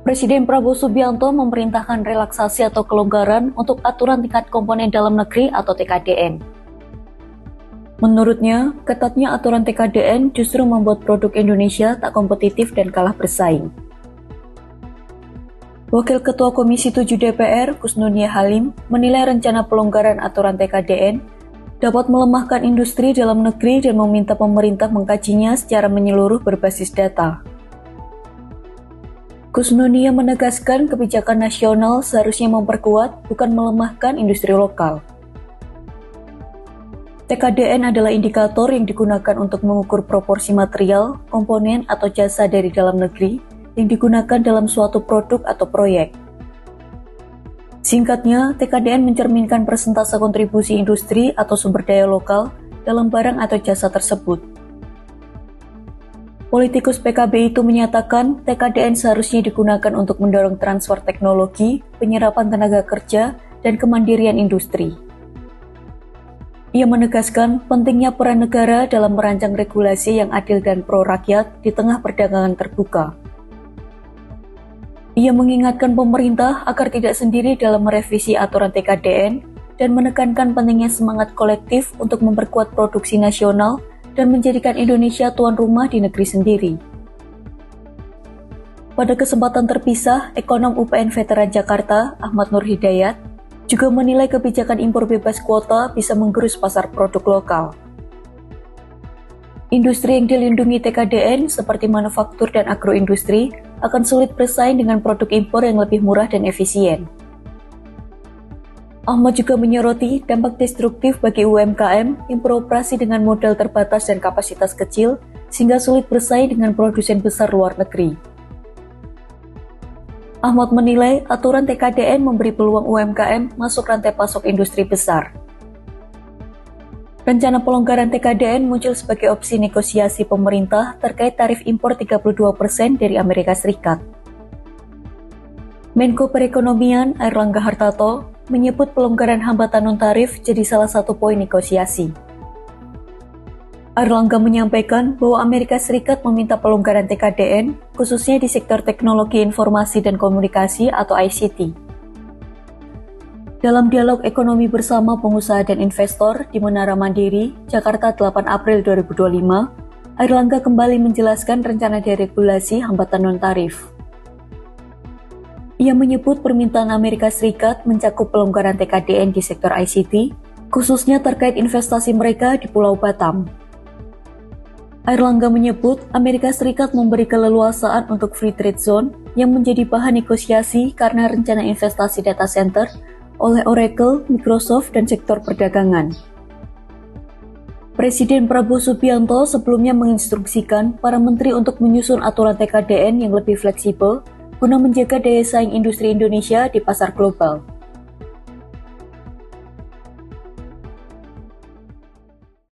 Presiden Prabowo Subianto memerintahkan relaksasi atau kelonggaran untuk aturan tingkat komponen dalam negeri atau TKDN. Menurutnya, ketatnya aturan TKDN justru membuat produk Indonesia tak kompetitif dan kalah bersaing. Wakil Ketua Komisi 7 DPR, Kusnunia Halim, menilai rencana pelonggaran aturan TKDN dapat melemahkan industri dalam negeri dan meminta pemerintah mengkajinya secara menyeluruh berbasis data. Kusnunia menegaskan kebijakan nasional seharusnya memperkuat, bukan melemahkan industri lokal. TKDN adalah indikator yang digunakan untuk mengukur proporsi material, komponen, atau jasa dari dalam negeri yang digunakan dalam suatu produk atau proyek. Singkatnya, TKDN mencerminkan persentase kontribusi industri atau sumber daya lokal dalam barang atau jasa tersebut. Politikus PKB itu menyatakan TKDN seharusnya digunakan untuk mendorong transfer teknologi, penyerapan tenaga kerja, dan kemandirian industri. Ia menegaskan pentingnya peran negara dalam merancang regulasi yang adil dan pro-rakyat di tengah perdagangan terbuka. Ia mengingatkan pemerintah agar tidak sendiri dalam merevisi aturan TKDN dan menekankan pentingnya semangat kolektif untuk memperkuat produksi nasional dan menjadikan Indonesia tuan rumah di negeri sendiri. Pada kesempatan terpisah, ekonom UPN Veteran Jakarta, Ahmad Nur Hidayat, juga menilai kebijakan impor bebas kuota bisa menggerus pasar produk lokal. Industri yang dilindungi TKDN seperti manufaktur dan agroindustri akan sulit bersaing dengan produk impor yang lebih murah dan efisien. Ahmad juga menyoroti dampak destruktif bagi UMKM yang beroperasi dengan modal terbatas dan kapasitas kecil sehingga sulit bersaing dengan produsen besar luar negeri. Ahmad menilai aturan TKDN memberi peluang UMKM masuk rantai pasok industri besar. Rencana pelonggaran TKDN muncul sebagai opsi negosiasi pemerintah terkait tarif impor 32% dari Amerika Serikat. Menko Perekonomian Airlangga Hartarto menyebut pelonggaran hambatan non-tarif jadi salah satu poin negosiasi. Airlangga menyampaikan bahwa Amerika Serikat meminta pelonggaran TKDN, khususnya di sektor teknologi informasi dan komunikasi atau ICT. Dalam dialog ekonomi bersama pengusaha dan investor di Menara Mandiri, Jakarta 8 April 2025, Airlangga kembali menjelaskan rencana deregulasi hambatan non-tarif. Ia menyebut permintaan Amerika Serikat mencakup pelonggaran TKDN di sektor ICT, khususnya terkait investasi mereka di Pulau Batam. Airlangga menyebut Amerika Serikat memberi keleluasaan untuk free trade zone yang menjadi bahan negosiasi karena rencana investasi data center oleh Oracle, Microsoft, dan sektor perdagangan. Presiden Prabowo Subianto sebelumnya menginstruksikan para menteri untuk menyusun aturan TKDN yang lebih fleksibel guna menjaga daya saing industri Indonesia di pasar global.